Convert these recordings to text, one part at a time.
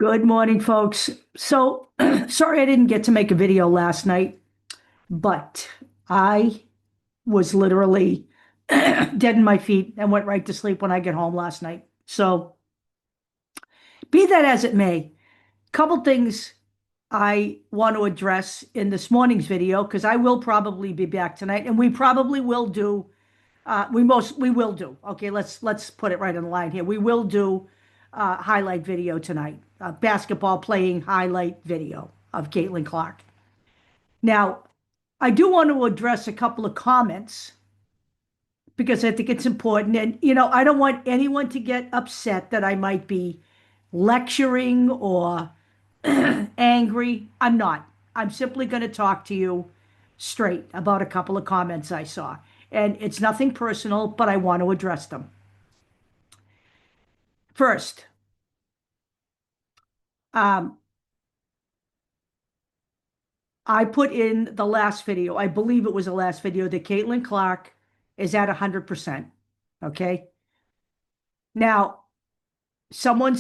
Good morning, folks. So, sorry I didn't get to make a video last night, but I was literally dead in my feet and went right to sleep when I get home last night. So, be that as it may, couple things I want to address in this morning's video because I will probably be back tonight, and we probably will do. We will do. Okay, let's put it right on the line here. We will do highlight video tonight, basketball playing highlight video of Caitlin Clark. Now, I do want to address a couple of comments because I think it's important. And, I don't want anyone to get upset that I might be lecturing or angry. I'm not. I'm simply going to talk to you straight about a couple of comments I saw. And it's nothing personal, but I want to address them. First, I put in the last video, I believe it was the last video, that Caitlin Clark is at 100%. Okay. Now, someone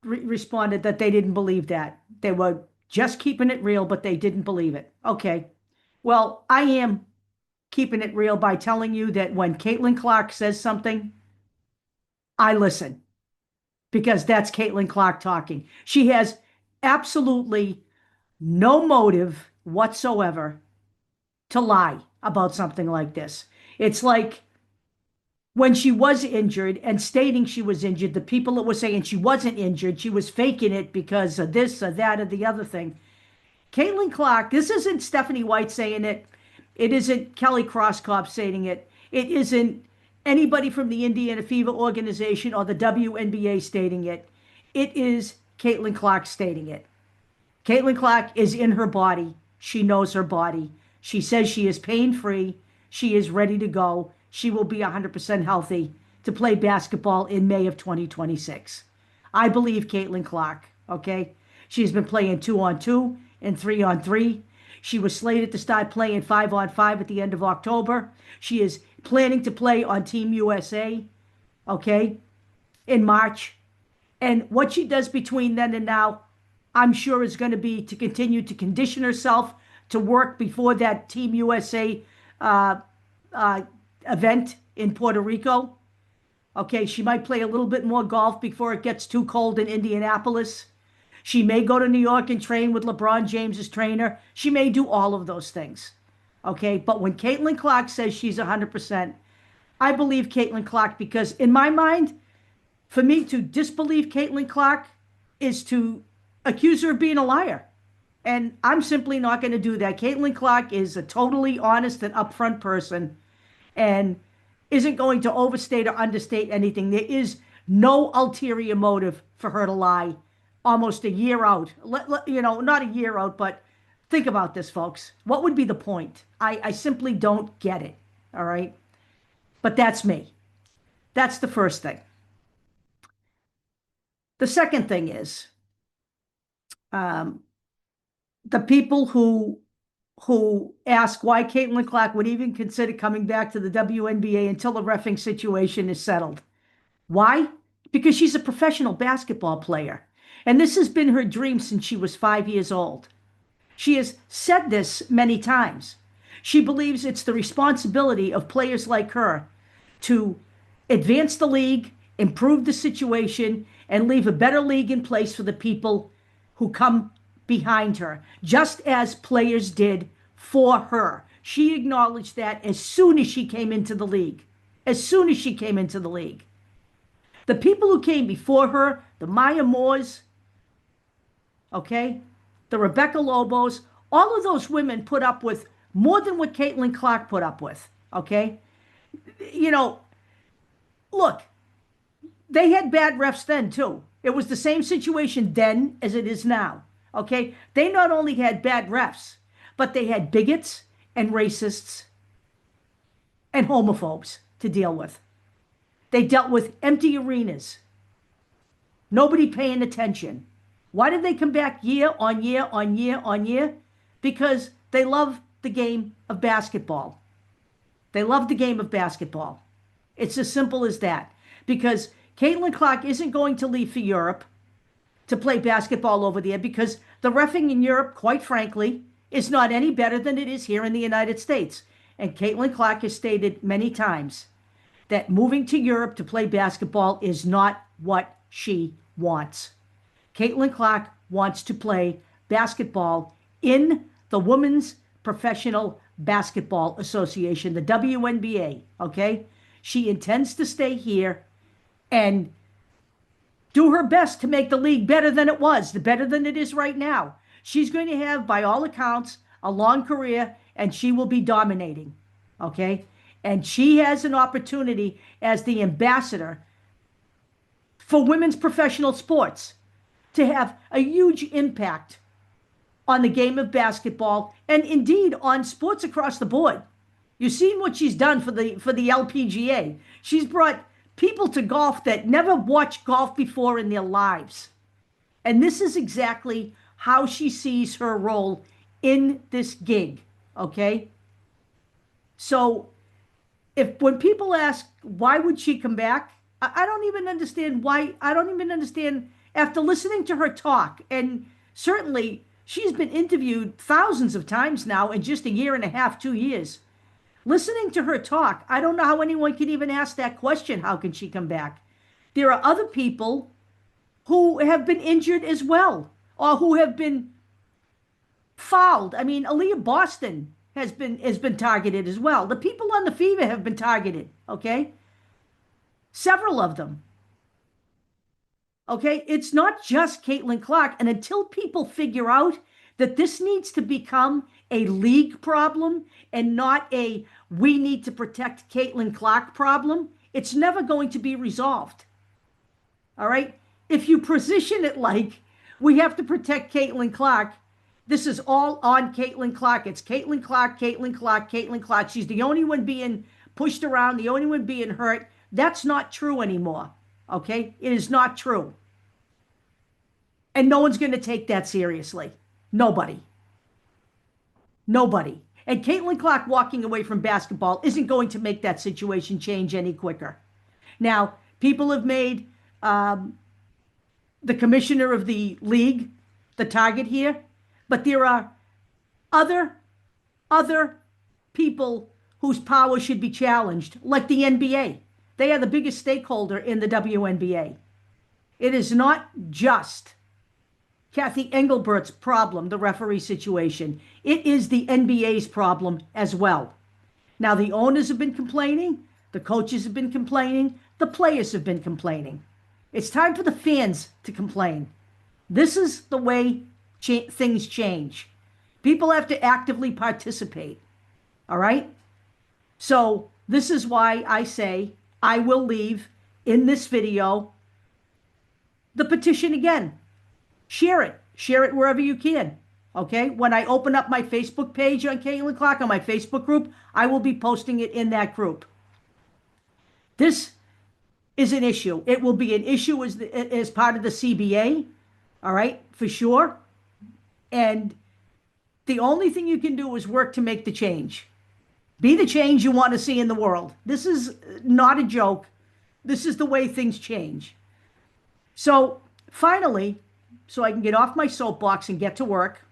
responded that they didn't believe that. They were just keeping it real, but they didn't believe it. Okay. Well, I am keeping it real by telling you that when Caitlin Clark says something, I listen because that's Caitlin Clark talking. She has absolutely no motive whatsoever to lie about something like this. It's like when she was injured and stating she was injured, the people that were saying she wasn't injured, she was faking it because of this or that or the other thing. Caitlin Clark, this isn't Stephanie White saying it. It isn't Kelly Crosskopf saying it. It isn't anybody from the Indiana Fever organization or the WNBA stating it. It is Caitlin Clark stating it. Caitlin Clark is in her body. She knows her body. She says she is pain-free. She is ready to go. She will be 100% healthy to play basketball in May of 2026. I believe Caitlin Clark, okay? She's been playing 2-on-2 and 3-on-3. She was slated to start playing 5-on-5 at the end of October. She is planning to play on Team USA, okay, in March. And what she does between then and now, I'm sure is going to be to continue to condition herself to work before that Team USA event in Puerto Rico. Okay, she might play a little bit more golf before it gets too cold in Indianapolis. She may go to New York and train with LeBron James's trainer. She may do all of those things. Okay, but when Caitlin Clark says she's 100%, I believe Caitlin Clark because in my mind, for me to disbelieve Caitlin Clark is to accuse her of being a liar. And I'm simply not going to do that. Caitlin Clark is a totally honest and upfront person and isn't going to overstate or understate anything. There is no ulterior motive for her to lie almost a year out. Not a year out, but think about this, folks. What would be the point? I simply don't get it. All right. But that's me. That's the first thing. The second thing is the people who ask why Caitlin Clark would even consider coming back to the WNBA until the reffing situation is settled. Why? Because she's a professional basketball player. And this has been her dream since she was 5 years old. She has said this many times. She believes it's the responsibility of players like her to advance the league, improve the situation, and leave a better league in place for the people who come behind her, just as players did for her. She acknowledged that as soon as she came into the league. As soon as she came into the league. The people who came before her, the Maya Moores, okay, the Rebecca Lobos, all of those women put up with more than what Caitlin Clark put up with, okay? Look, they had bad refs then too. It was the same situation then as it is now. Okay, they not only had bad refs, but they had bigots and racists and homophobes to deal with. They dealt with empty arenas, nobody paying attention. Why did they come back year on year on year on year? Because they love the game of basketball. They love the game of basketball. It's as simple as that. Because Caitlin Clark isn't going to leave for Europe. to play basketball over there because the reffing in Europe, quite frankly, is not any better than it is here in the United States. And Caitlin Clark has stated many times that moving to Europe to play basketball is not what she wants. Caitlin Clark wants to play basketball in the Women's Professional Basketball Association, the WNBA, okay? She intends to stay here and do her best to make the league better than it was, better than it is right now. She's going to have, by all accounts, a long career, and she will be dominating, okay? And she has an opportunity as the ambassador for women's professional sports to have a huge impact on the game of basketball and indeed on sports across the board. You've seen what she's done for the LPGA. She's brought people to golf that never watched golf before in their lives. And this is exactly how she sees her role in this gig, okay? So when people ask, why would she come back? I don't even understand why. I don't even understand after listening to her talk. And certainly she's been interviewed thousands of times now in just a year and a half, 2 years. Listening to her talk, I don't know how anyone can even ask that question. How can she come back? There are other people who have been injured as well, or who have been fouled. I mean, Aaliyah Boston has been targeted as well. The people on the Fever have been targeted, okay? Several of them. Okay, it's not just Caitlin Clark. And until people figure out that this needs to become a league problem and not a we need to protect Caitlin Clark problem, it's never going to be resolved. All right? If you position it like we have to protect Caitlin Clark, this is all on Caitlin Clark. It's Caitlin Clark, Caitlin Clark, Caitlin Clark. She's the only one being pushed around, the only one being hurt. That's not true anymore. Okay? It is not true. And no one's going to take that seriously. Nobody. Nobody. And Caitlin Clark walking away from basketball isn't going to make that situation change any quicker. Now, people have made the commissioner of the league the target here, but there are other people whose power should be challenged, like the NBA. They are the biggest stakeholder in the WNBA. It is not just Kathy Engelbert's problem, the referee situation. It is the NBA's problem as well. Now, the owners have been complaining, the coaches have been complaining, the players have been complaining. It's time for the fans to complain. This is the way things change. People have to actively participate. All right? So this is why I say I will leave in this video the petition again. Share it. Share it wherever you can. Okay? When I open up my Facebook page on Caitlin Clark, on my Facebook group, I will be posting it in that group. This is an issue. It will be an issue as part of the CBA. All right? For sure. And the only thing you can do is work to make the change. Be the change you want to see in the world. This is not a joke. This is the way things change. So finally, so I can get off my soapbox and get to work,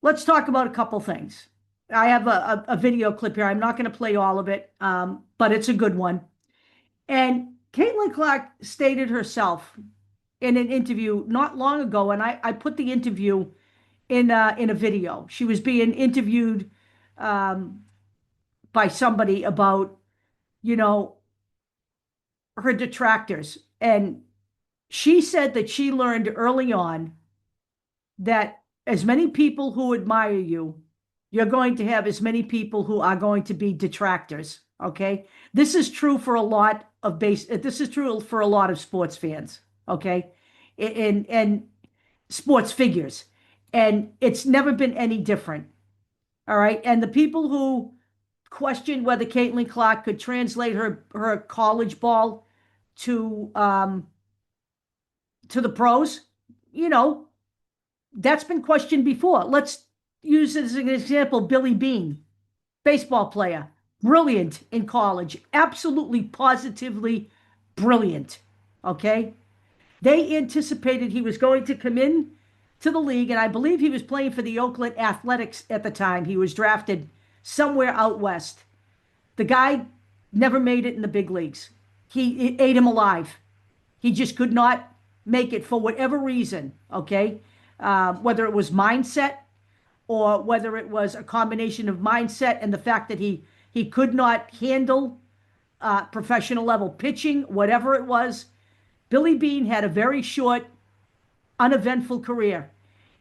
let's talk about a couple things. I have a video clip here. I'm not going to play all of it, but it's a good one. And Caitlin Clark stated herself in an interview not long ago, and I put the interview in a video. She was being interviewed by somebody about, her detractors. And she said that she learned early on that as many people who admire you, you're going to have as many people who are going to be detractors. Okay. This is true for a lot of this is true for a lot of sports fans. Okay. And sports figures. And it's never been any different. All right. And the people who questioned whether Caitlin Clark could translate her college ball to the pros, that's been questioned before. Let's use as an example Billy Beane, baseball player, brilliant in college, absolutely positively brilliant. okay? They anticipated he was going to come in to the league, and I believe he was playing for the Oakland Athletics at the time. He was drafted somewhere out west. The guy never made it in the big leagues. It ate him alive. He just could not make it for whatever reason, okay? Whether it was mindset or whether it was a combination of mindset and the fact that he could not handle professional level pitching, whatever it was. Billy Beane had a very short, uneventful career.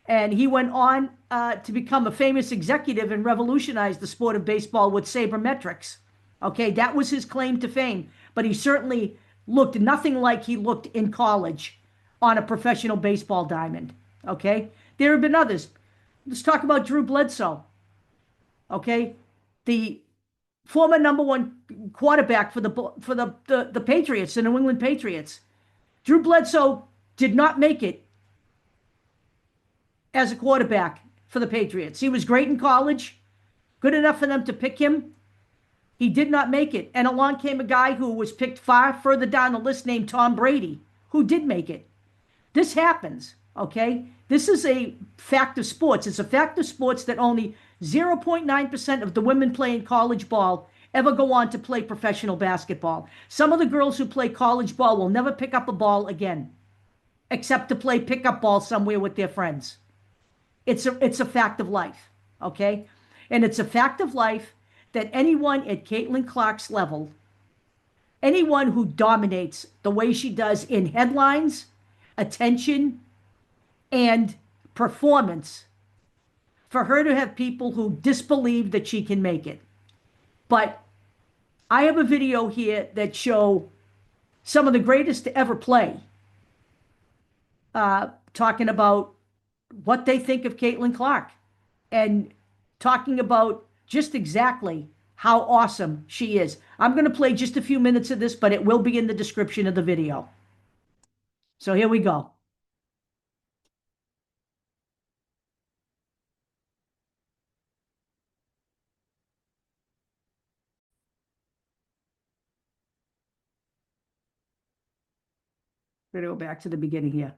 And he went on to become a famous executive and revolutionize the sport of baseball with sabermetrics. Okay, that was his claim to fame. But he certainly looked nothing like he looked in college on a professional baseball diamond. Okay, there have been others. Let's talk about Drew Bledsoe. Okay, the former #1 quarterback for the Patriots, the New England Patriots. Drew Bledsoe did not make it as a quarterback for the Patriots. He was great in college, good enough for them to pick him. He did not make it. And along came a guy who was picked far further down the list named Tom Brady, who did make it. This happens, okay? This is a fact of sports. It's a fact of sports that only 0.9% of the women playing college ball ever go on to play professional basketball. Some of the girls who play college ball will never pick up a ball again, except to play pickup ball somewhere with their friends. It's a fact of life, okay? And it's a fact of life that anyone at Caitlin Clark's level, anyone who dominates the way she does in headlines, attention, and performance, for her to have people who disbelieve that she can make it. But I have a video here that show some of the greatest to ever play, talking about what they think of Caitlin Clark and talking about just exactly how awesome she is. I'm going to play just a few minutes of this, but it will be in the description of the video. So here we go. We're going to go back to the beginning here.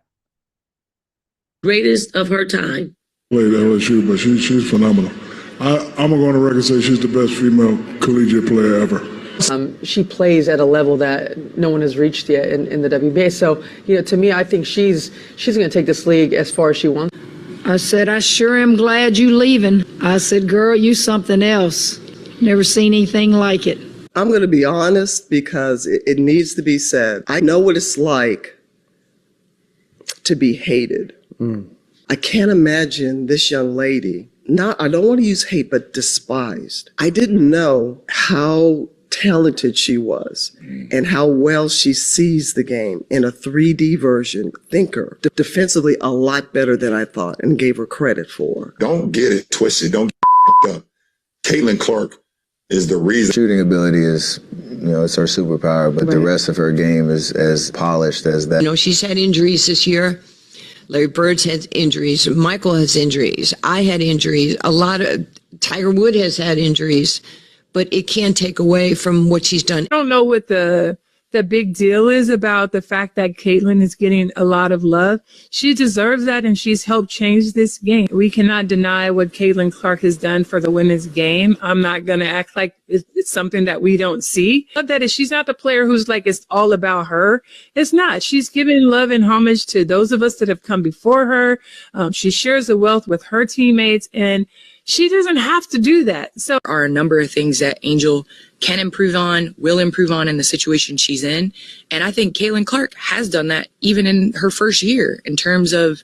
Greatest of her time. Played at LSU, but she's phenomenal. I'm going to go on the record and say she's the best female collegiate player ever. She plays at a level that no one has reached yet in the WNBA. So, to me, I think she's going to take this league as far as she wants. I said, I sure am glad you leaving. I said, girl, you something else. Never seen anything like it. I'm going to be honest because it needs to be said. I know what it's like to be hated. I can't imagine this young lady, I don't want to use hate, but despised. I didn't know how talented she was and how well she sees the game in a 3D version. Thinker, defensively a lot better than I thought and gave her credit for. Don't get it twisted. Don't get up. Caitlin Clark is the reason. Shooting ability is, it's her superpower, but the rest of her game is as polished as that. She's had injuries this year. Larry Bird's had injuries. Michael has injuries. I had injuries. Tiger Wood has had injuries, but it can't take away from what she's done. I don't know what the big deal is about the fact that Caitlin is getting a lot of love. She deserves that, and she's helped change this game. We cannot deny what Caitlin Clark has done for the women's game. I'm not going to act like it's something that we don't see. But that is, she's not the player who's like, it's all about her. It's not. She's giving love and homage to those of us that have come before her. She shares the wealth with her teammates, and she doesn't have to do that. So there are a number of things that Angel can improve on, will improve on in the situation she's in. And I think Caitlin Clark has done that even in her first year in terms of,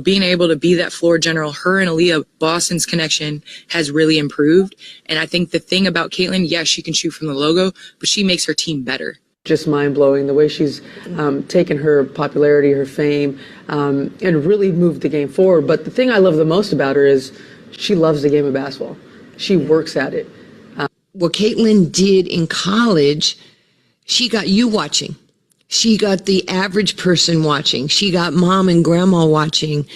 being able to be that floor general. Her and Aaliyah Boston's connection has really improved. And I think the thing about Caitlin, yes, she can shoot from the logo, but she makes her team better. Just mind-blowing the way she's taken her popularity, her fame, and really moved the game forward. But the thing I love the most about her is she loves the game of basketball. She works at it. What Caitlin did in college, she got you watching. She got the average person watching. She got mom and grandma watching.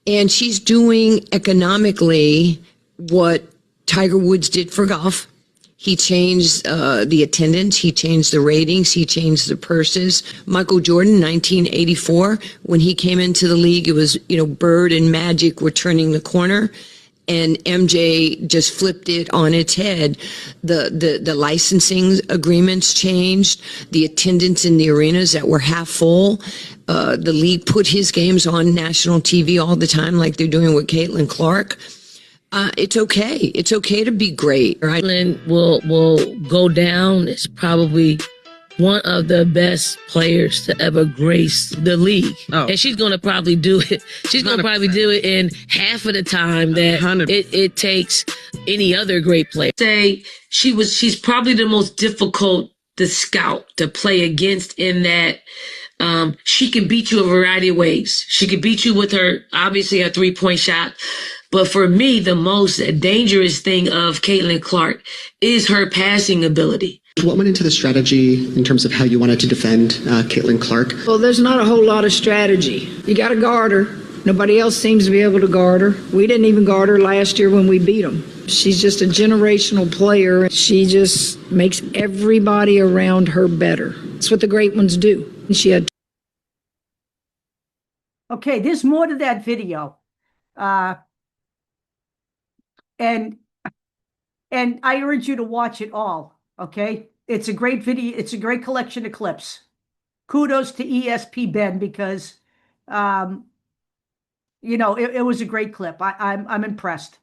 And she's doing economically what Tiger Woods did for golf. He changed the attendance. He changed the ratings. He changed the purses. Michael Jordan, 1984, when he came into the league, it was, Bird and Magic were turning the corner. And MJ just flipped it on its head. The licensing agreements changed. The attendance in the arenas that were half full. The league put his games on national TV all the time, like they're doing with Caitlin Clark. It's okay. It's okay to be great. Right? Caitlin will go down as probably one of the best players to ever grace the league. Oh. And she's going to probably do it. She's going to probably do it in half of the time that it takes any other great player. Say she's probably the most difficult to scout, to play against, in that she can beat you a variety of ways. She can beat you with her 3-point shot. But for me, the most dangerous thing of Caitlin Clark is her passing ability. What went into the strategy in terms of how you wanted to defend Caitlin Clark? Well, there's not a whole lot of strategy. You got to guard her. Nobody else seems to be able to guard her. We didn't even guard her last year when we beat them. She's just a generational player. She just makes everybody around her better. That's what the great ones do. And she had. Okay, there's more to that video. And I urge you to watch it all. Okay, it's a great video. It's a great collection of clips. Kudos to ESP Ben, because, it was a great clip. I'm impressed,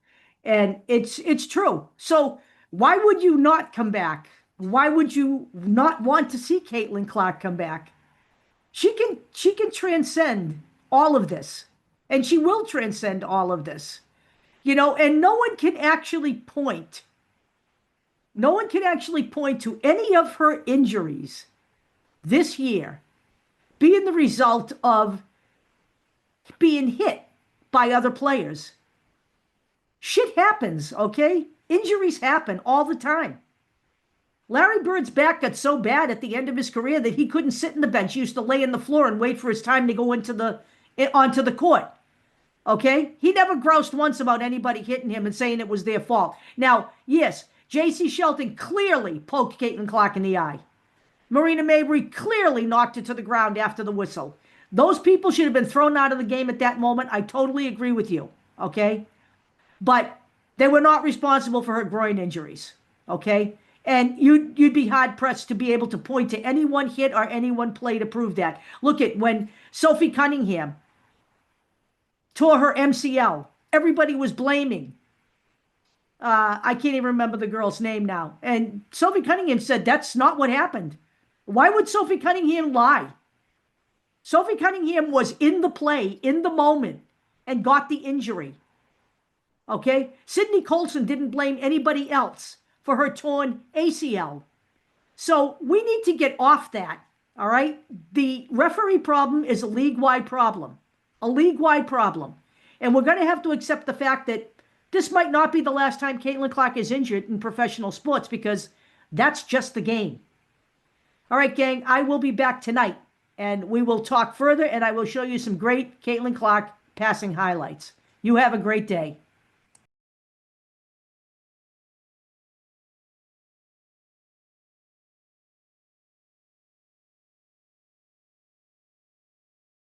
and it's true. So why would you not come back? Why would you not want to see Caitlin Clark come back? She can transcend all of this, and she will transcend all of this. And no one can actually point. No one can actually point to any of her injuries this year being the result of being hit by other players. Shit happens, okay? Injuries happen all the time. Larry Bird's back got so bad at the end of his career that he couldn't sit in the bench. He used to lay on the floor and wait for his time to go onto the court. Okay? He never groused once about anybody hitting him and saying it was their fault. Now, yes, J.C. Shelton clearly poked Caitlin Clark in the eye. Marina Mabrey clearly knocked it to the ground after the whistle. Those people should have been thrown out of the game at that moment. I totally agree with you, okay? But they were not responsible for her groin injuries, okay? And you'd be hard-pressed to be able to point to any one hit or any one play to prove that. Look at when Sophie Cunningham tore her MCL. Everybody was blaming. I can't even remember the girl's name now. And Sophie Cunningham said that's not what happened. Why would Sophie Cunningham lie? Sophie Cunningham was in the play, in the moment, and got the injury. Okay? Sydney Colson didn't blame anybody else for her torn ACL. So we need to get off that, all right? The referee problem is a league-wide problem. A league-wide problem. And we're going to have to accept the fact that this might not be the last time Caitlin Clark is injured in professional sports, because that's just the game. All right, gang, I will be back tonight, and we will talk further, and I will show you some great Caitlin Clark passing highlights. You have a great day.